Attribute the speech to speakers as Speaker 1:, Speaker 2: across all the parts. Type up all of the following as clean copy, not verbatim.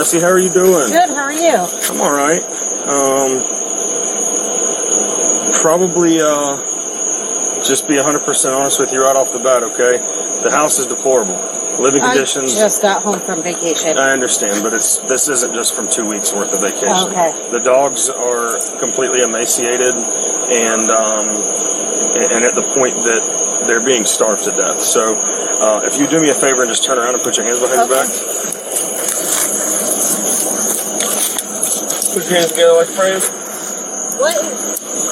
Speaker 1: Jesse, how are you doing?
Speaker 2: Good, how are you?
Speaker 1: I'm all right. Probably just be 100% honest with you right off the bat, okay? The house is deplorable. Living conditions.
Speaker 2: I just got home from vacation.
Speaker 1: I understand, but this isn't just from 2 weeks worth of vacation.
Speaker 2: Okay.
Speaker 1: The dogs are completely emaciated and at the point that they're being starved to death. So if you do me a favor and just turn around and put your hands behind your back. Put your hands together like praying.
Speaker 2: What?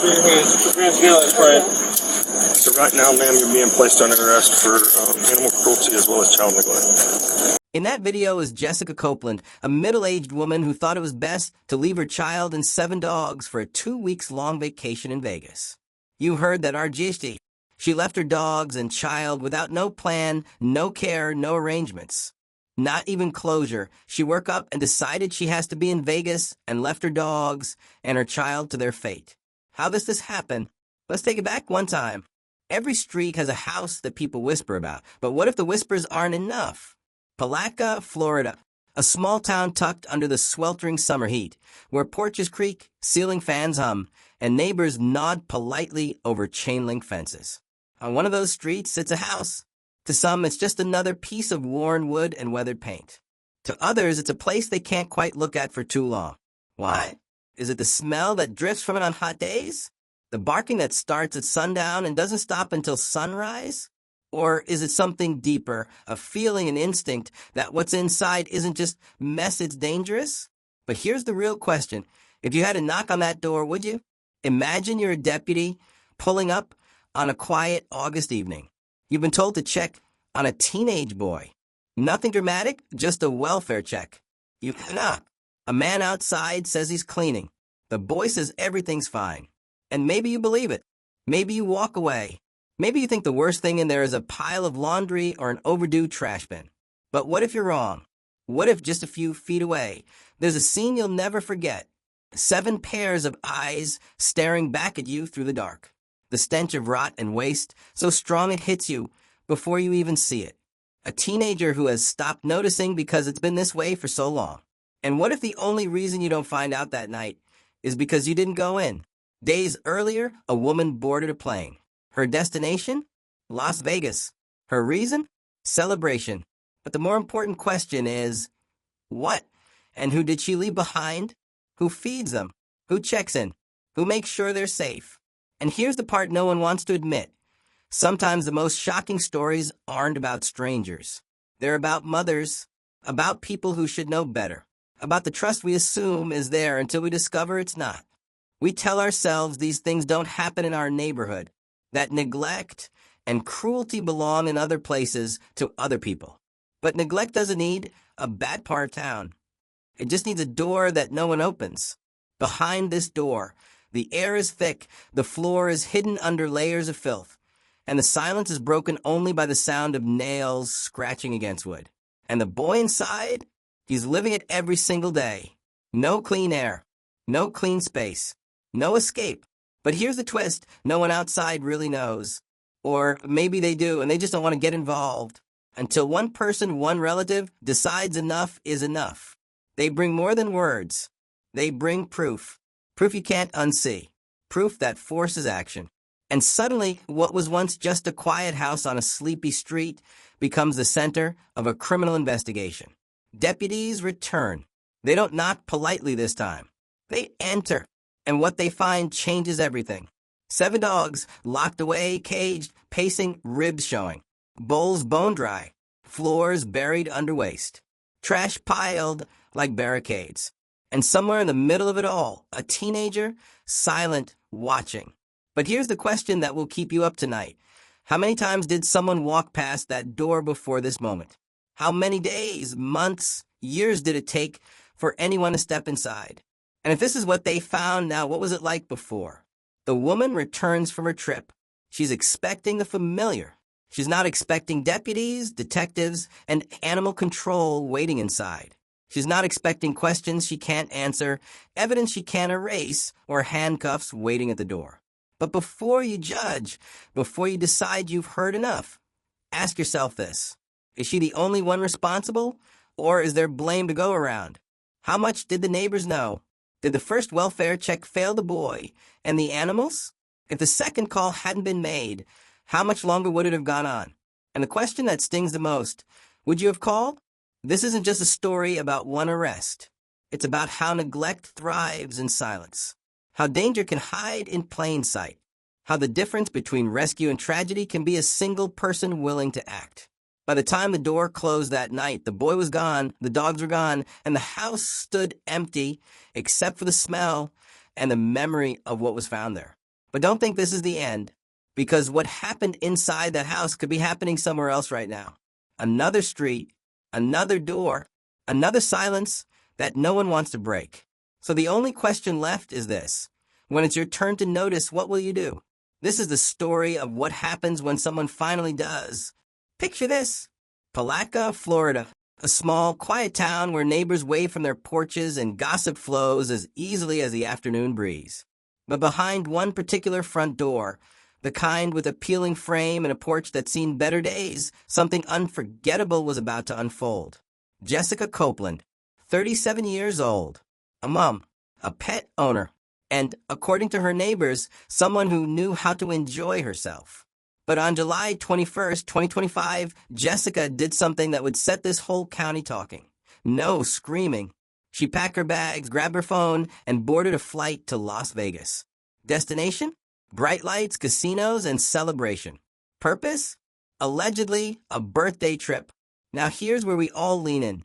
Speaker 1: Put your hands together like praying. So right now, ma'am, you're being placed under arrest for animal cruelty as well as child neglect.
Speaker 3: In that video is Jessica Copeland, a middle-aged woman who thought it was best to leave her child and 7 dogs for a 2-week-long vacation in Vegas. You heard that artiste. She left her dogs and child without no plan, no care, no arrangements. Not even closure. She woke up and decided she has to be in Vegas and left her dogs and her child to their fate. How does this happen? Let's take it back one time. Every street has a house that people whisper about, but what if the whispers aren't enough? Palatka, Florida, a small town tucked under the sweltering summer heat, where porches creak, ceiling fans hum, and neighbors nod politely over chain-link fences. On one of those streets sits a house. To some, it's just another piece of worn wood and weathered paint. To others, it's a place they can't quite look at for too long. Why? Is it the smell that drifts from it on hot days? The barking that starts at sundown and doesn't stop until sunrise? Or is it something deeper, a feeling, an instinct that what's inside isn't just mess, it's dangerous? But here's the real question. If you had to knock on that door, would you? Imagine you're a deputy pulling up on a quiet August evening. You've been told to check on a teenage boy. Nothing dramatic, just a welfare check. You knock. A man outside says he's cleaning. The boy says everything's fine. And maybe you believe it. Maybe you walk away. Maybe you think the worst thing in there is a pile of laundry or an overdue trash bin. But what if you're wrong? What if just a few feet away, there's a scene you'll never forget? 7 pairs of eyes staring back at you through the dark. The stench of rot and waste, so strong it hits you before you even see it. A teenager who has stopped noticing because it's been this way for so long. And what if the only reason you don't find out that night is because you didn't go in? Days earlier, a woman boarded a plane. Her destination? Las Vegas. Her reason? Celebration. But the more important question is, what? And who did she leave behind? Who feeds them? Who checks in? Who makes sure they're safe? And here's the part no one wants to admit. Sometimes the most shocking stories aren't about strangers. They're about mothers, about people who should know better, about the trust we assume is there until we discover it's not. We tell ourselves these things don't happen in our neighborhood, that neglect and cruelty belong in other places to other people. But neglect doesn't need a bad part of town. It just needs a door that no one opens. Behind this door, the air is thick, the floor is hidden under layers of filth, and the silence is broken only by the sound of nails scratching against wood. And the boy inside, he's living it every single day. No clean air, no clean space, no escape. But here's the twist, no one outside really knows. Or maybe they do, and they just don't want to get involved. Until one person, one relative, decides enough is enough. They bring more than words. They bring proof. Proof you can't unsee. Proof that forces action. And suddenly, what was once just a quiet house on a sleepy street becomes the center of a criminal investigation. Deputies return. They don't knock politely this time. They enter. And what they find changes everything. 7 dogs locked away, caged, pacing, ribs showing. Bowls bone dry. Floors buried under waste. Trash piled like barricades. And somewhere in the middle of it all, a teenager, silent, watching. But here's the question that will keep you up tonight. How many times did someone walk past that door before this moment? How many days, months, years did it take for anyone to step inside? And if this is what they found now, what was it like before? The woman returns from her trip. She's expecting the familiar. She's not expecting deputies, detectives, and animal control waiting inside. She's not expecting questions she can't answer, evidence she can't erase, or handcuffs waiting at the door. But before you judge, before you decide you've heard enough, ask yourself this. Is she the only one responsible, or is there blame to go around? How much did the neighbors know? Did the first welfare check fail the boy and the animals? If the second call hadn't been made, how much longer would it have gone on? And the question that stings the most, would you have called? This isn't just a story about one arrest. It's about how neglect thrives in silence, how danger can hide in plain sight, how the difference between rescue and tragedy can be a single person willing to act. By the time the door closed that night, the boy was gone, the dogs were gone, and the house stood empty except for the smell and the memory of what was found there. But don't think this is the end, because what happened inside that house could be happening somewhere else right now. Another street, another door, another silence that no one wants to break. So the only question left is this. When it's your turn to notice, what will you do? This is the story of what happens when someone finally does. Picture this. Palatka, Florida. A small, quiet town where neighbors wave from their porches and gossip flows as easily as the afternoon breeze. But behind one particular front door, the kind with a peeling frame and a porch that's seen better days, something unforgettable was about to unfold. Jessica Copeland, 37 years old, a mom, a pet owner, and, according to her neighbors, someone who knew how to enjoy herself. But on July 21st, 2025, Jessica did something that would set this whole county talking. No screaming. She packed her bags, grabbed her phone, and boarded a flight to Las Vegas. Destination? Bright lights, casinos, and celebration. Purpose? Allegedly, a birthday trip. Now here's where we all lean in.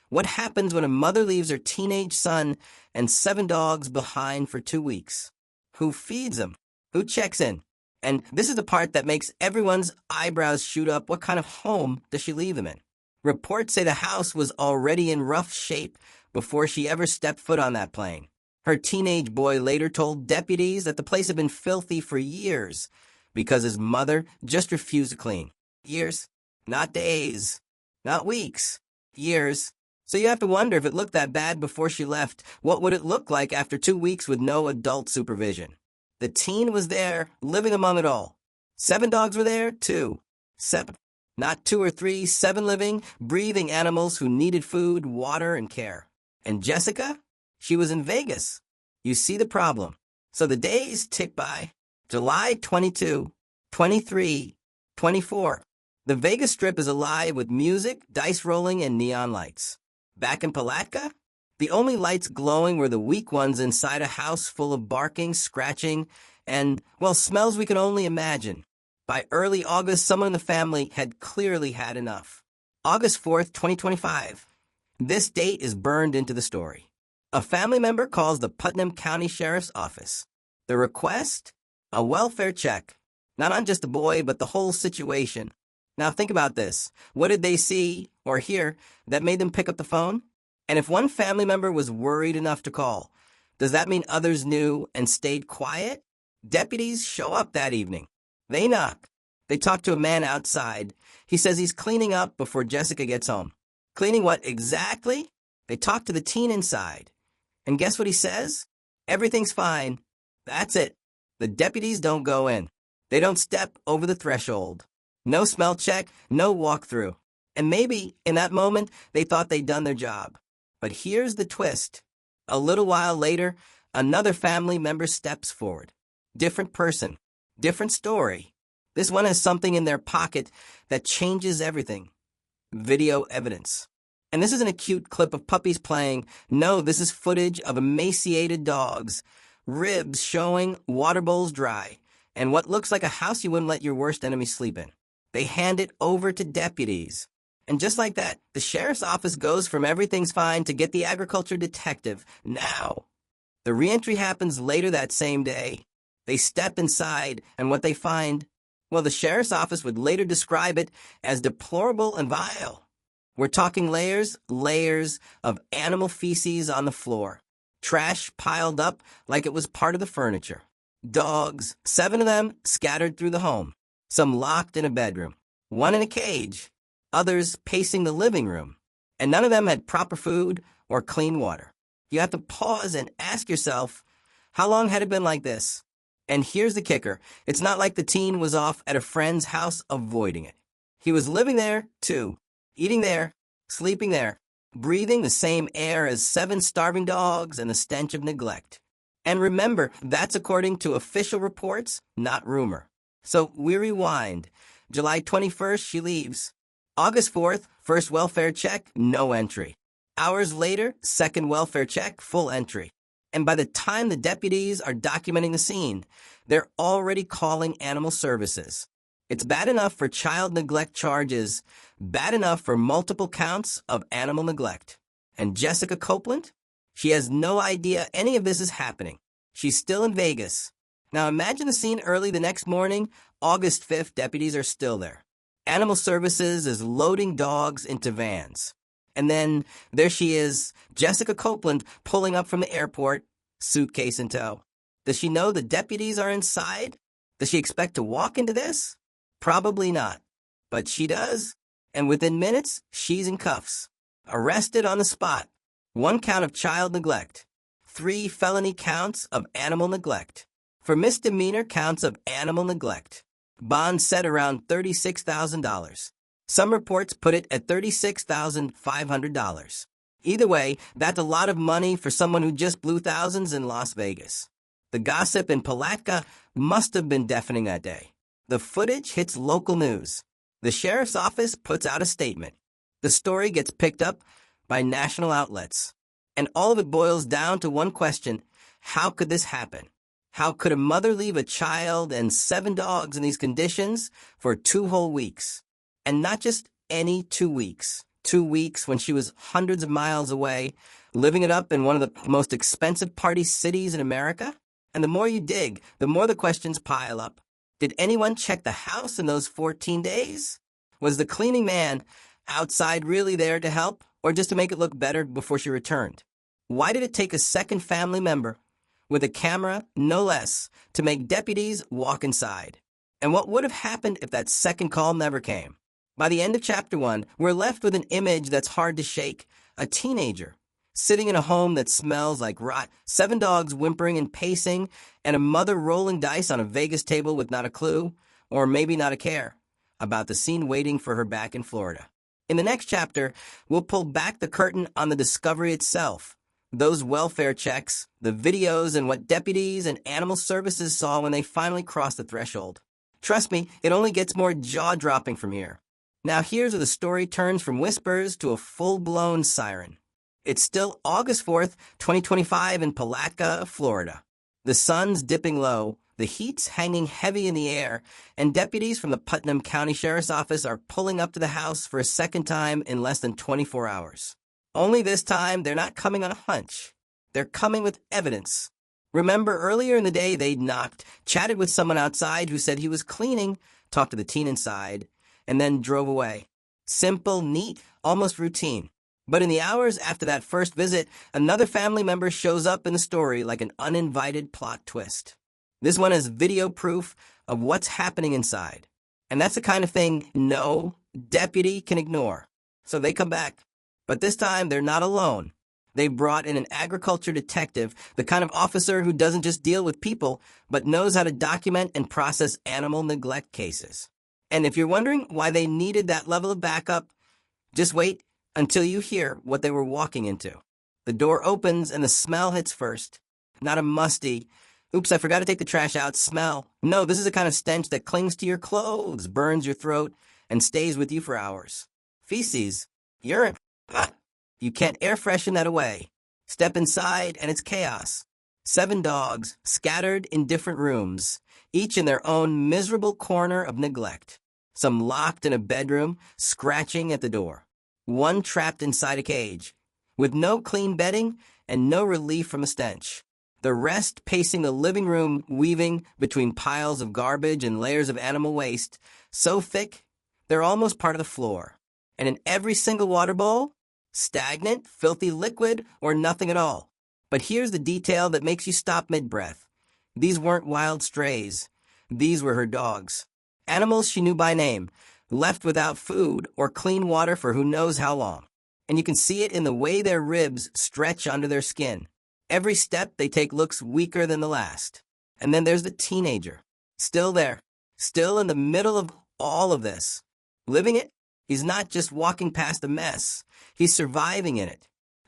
Speaker 3: What happens when a mother leaves her teenage son and 7 dogs behind for 2 weeks? Who feeds them? Who checks in? And this is the part that makes everyone's eyebrows shoot up. What kind of home does she leave them in? Reports say the house was already in rough shape before she ever stepped foot on that plane. Her teenage boy later told deputies that the place had been filthy for years because his mother just refused to clean. Years, not days, not weeks, years. So you have to wonder, if it looked that bad before she left, what would it look like after 2 weeks with no adult supervision? The teen was there, living among it all. 7 dogs were there, too. 7. Not 2 or 3, 7 living, breathing animals who needed food, water, and care. And Jessica? She was in Vegas. You see the problem. So the days tick by. July 22, 23, 24. The Vegas Strip is alive with music, dice rolling, and neon lights. Back in Palatka, the only lights glowing were the weak ones inside a house full of barking, scratching, and, well, smells we can only imagine. By early August, someone in the family had clearly had enough. August 4th, 2025. This date is burned into the story. A family member calls the Putnam County Sheriff's Office. The request? A welfare check. Not on just the boy, but the whole situation. Now think about this. What did they see or hear that made them pick up the phone? And if one family member was worried enough to call, does that mean others knew and stayed quiet? Deputies show up that evening. They knock. They talk to a man outside. He says he's cleaning up before Jessica gets home. Cleaning what exactly? They talk to the teen inside. And guess what he says? Everything's fine. That's it. The deputies don't go in. They don't step over the threshold. No smell check, no walkthrough. And maybe, in that moment, they thought they'd done their job. But here's the twist. A little while later, another family member steps forward. Different person, different story. This one has something in their pocket that changes everything. Video evidence. And this isn't a cute clip of puppies playing. No, this is footage of emaciated dogs, ribs showing, water bowls dry, and what looks like a house you wouldn't let your worst enemy sleep in. They hand it over to deputies. And just like that, the sheriff's office goes from everything's fine to get the agriculture detective now. The reentry happens later that same day. They step inside, and what they find, well, the sheriff's office would later describe it as deplorable and vile. We're talking layers of animal feces on the floor. Trash piled up like it was part of the furniture. Dogs, 7 of them scattered through the home. Some locked in a bedroom. 1 in a cage. Others pacing the living room. And none of them had proper food or clean water. You have to pause and ask yourself, how long had it been like this? And here's the kicker. It's not like the teen was off at a friend's house avoiding it. He was living there, too. Eating there, sleeping there. breathing the same air as 7 starving dogs and the stench of neglect. And remember, that's according to official reports, not rumor. So we rewind. July 21st, she leaves. August 4th, first welfare check, no entry. Hours later, second welfare check, full entry. And by the time the deputies are documenting the scene, they're already calling animal services. It's bad enough for child neglect charges, bad enough for multiple counts of animal neglect. And Jessica Copeland? She has no idea any of this is happening. She's still in Vegas. Now imagine the scene early the next morning, August 5th, deputies are still there. Animal Services is loading dogs into vans. And then there she is, Jessica Copeland, pulling up from the airport, suitcase in tow. Does she know the deputies are inside? Does she expect to walk into this? Probably not. But she does. And within minutes, she's in cuffs. Arrested on the spot. 1 count of child neglect. 3 felony counts of animal neglect. For misdemeanor counts of animal neglect. Bond set around $36,000. Some reports put it at $36,500. Either way, that's a lot of money for someone who just blew thousands in Las Vegas. The gossip in Palatka must have been deafening that day. The footage hits local news. The sheriff's office puts out a statement. The story gets picked up by national outlets. And all of it boils down to one question: how could this happen? How could a mother leave a child and 7 dogs in these conditions for 2 whole weeks? And not just any 2 weeks. 2 weeks when she was hundreds of miles away, living it up in one of the most expensive party cities in America? And the more you dig, the more the questions pile up. Did anyone check the house in those 14 days? Was the cleaning man outside really there to help, or just to make it look better before she returned? Why did it take a second family member, with a camera, no less, to make deputies walk inside? And what would have happened if that second call never came? By the end of Chapter 1, we're left with an image that's hard to shake. A teenager, sitting in a home that smells like rot, 7 dogs whimpering and pacing, and a mother rolling dice on a Vegas table with not a clue, or maybe not a care, about the scene waiting for her back in Florida. In the next chapter, we'll pull back the curtain on the discovery itself. Those welfare checks, the videos, and what deputies and animal services saw when they finally crossed the threshold. Trust me, it only gets more jaw-dropping from here. Now here's where the story turns from whispers to a full-blown siren. It's still August 4th, 2025 in Palatka, Florida. The sun's dipping low, the heat's hanging heavy in the air, and deputies from the Putnam County Sheriff's Office are pulling up to the house for a second time in less than 24 hours. Only this time, they're not coming on a hunch. They're coming with evidence. Remember, earlier in the day, they'd knocked, chatted with someone outside who said he was cleaning, talked to the teen inside, and then drove away. Simple, neat, almost routine. But in the hours after that first visit, another family member shows up in the story like an uninvited plot twist. This one is video proof of what's happening inside. And that's the kind of thing no deputy can ignore. So they come back. But this time, they're not alone. They brought in an agriculture detective, the kind of officer who doesn't just deal with people, but knows how to document and process animal neglect cases. And if you're wondering why they needed that level of backup, just wait until you hear what they were walking into. The door opens and the smell hits first. Not a musty, oops, I forgot to take the trash out smell. No, this is the kind of stench that clings to your clothes, burns your throat, and stays with you for hours. Feces, urine. You can't air freshen that away. Step inside and it's chaos. 7 dogs scattered in different rooms, each in their own miserable corner of neglect. Some locked in a bedroom, scratching at the door. 1 trapped inside a cage, with no clean bedding and no relief from the stench. The rest pacing the living room, weaving between piles of garbage and layers of animal waste, so thick they're almost part of the floor. And in every single water bowl, stagnant, filthy liquid, or nothing at all. But here's the detail that makes you stop mid-breath. These weren't wild strays. These were her dogs. Animals she knew by name, left without food or clean water for who knows how long. And you can see it in the way their ribs stretch under their skin. Every step they take looks weaker than the last. And then there's the teenager. Still there. Still in the middle of all of this. Living it? He's not just walking past a mess, he's surviving in it.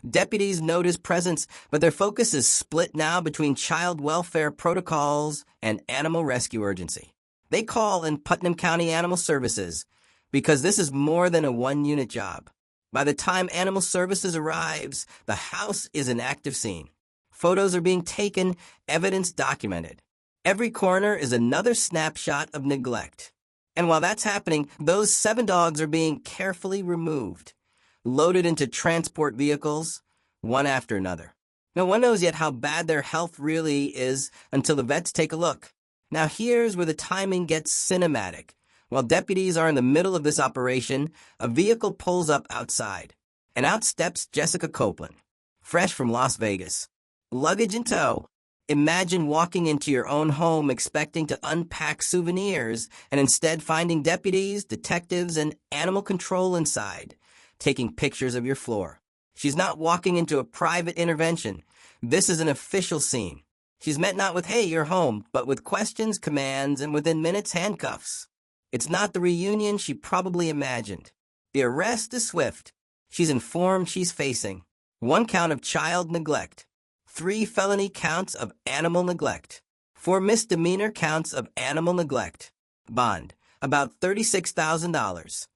Speaker 3: Deputies note his presence, but their focus is split now between child welfare protocols and animal rescue urgency. They call in Putnam County Animal Services because this is more than a one-unit job. By the time Animal Services arrives, the house is an active scene. Photos are being taken, evidence documented. Every corner is another snapshot of neglect. And while that's happening, those 7 dogs are being carefully removed, loaded into transport vehicles, one after another. No one knows yet how bad their health really is until the vets take a look. Now here's where the timing gets cinematic. While deputies are in the middle of this operation, a vehicle pulls up outside, and out steps Jessica Copeland, fresh from Las Vegas. Luggage in tow. Imagine walking into your own home expecting to unpack souvenirs and instead finding deputies, detectives, and animal control inside, taking pictures of your floor. She's not walking into a private intervention. This is an official scene. She's met not with, "Hey, you're home," but with questions, commands, and within minutes, handcuffs. It's not the reunion she probably imagined. The arrest is swift. She's informed she's facing 1 count of child neglect, 3 felony counts of animal neglect, 4 misdemeanor counts of animal neglect. Bond, about $36,000.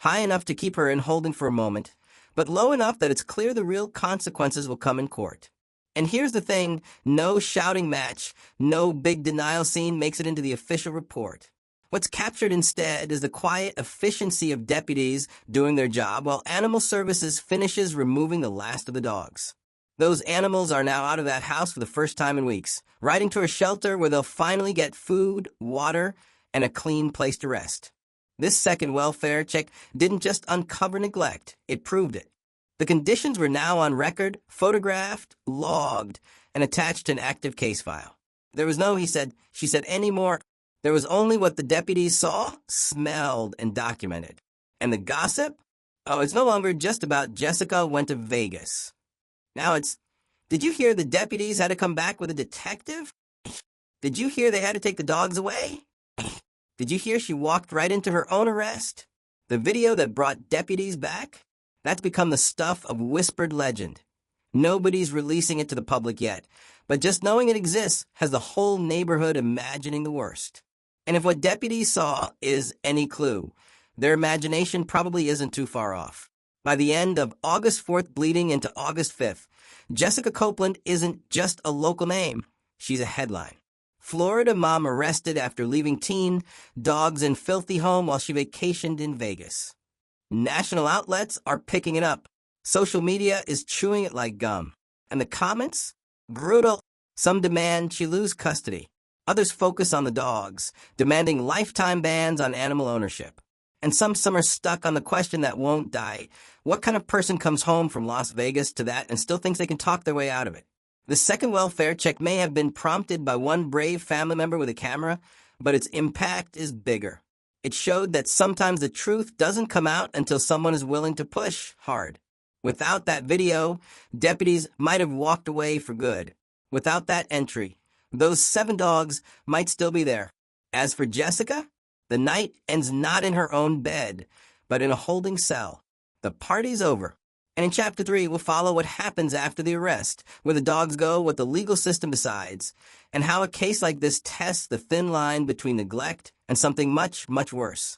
Speaker 3: High enough to keep her in holding for a moment, but low enough that it's clear the real consequences will come in court. And here's the thing, no shouting match, no big denial scene makes it into the official report. What's captured instead is the quiet efficiency of deputies doing their job while Animal Services finishes removing the last of the dogs. Those animals are now out of that house for the first time in weeks, riding to a shelter where they'll finally get food, water, and a clean place to rest. This second welfare check didn't just uncover neglect, it proved it. The conditions were now on record, photographed, logged, and attached to an active case file. There was no, she said anymore. There was only what the deputies saw, smelled, and documented. And the gossip? Oh, it's no longer just about Jessica went to Vegas. Now it's, did you hear the deputies had to come back with a detective? Did you hear they had to take the dogs away? Did you hear she walked right into her own arrest? The video that brought deputies back? That's become the stuff of whispered legend. Nobody's releasing it to the public yet, but just knowing it exists has the whole neighborhood imagining the worst. And if what deputies saw is any clue, their imagination probably isn't too far off. By the end of August 4th bleeding into August 5th, Jessica Copeland isn't just a local name, she's a headline. Florida mom arrested after leaving teen dogs in filthy home while she vacationed in Vegas. National outlets are picking it up. Social media is chewing it like gum. And the comments? Brutal. Some demand she lose custody. Others focus on the dogs, demanding lifetime bans on animal ownership. And some are stuck on the question that won't die. What kind of person comes home from Las Vegas to that and still thinks they can talk their way out of it? The second welfare check may have been prompted by one brave family member with a camera, but its impact is bigger. It showed that sometimes the truth doesn't come out until someone is willing to push hard. Without that video, deputies might have walked away for good. Without that entry, those 7 dogs might still be there. As for Jessica, the night ends not in her own bed, but in a holding cell. The party's over. And in Chapter 3, we'll follow what happens after the arrest, where the dogs go, what the legal system decides, and how a case like this tests the thin line between neglect and something much, much worse.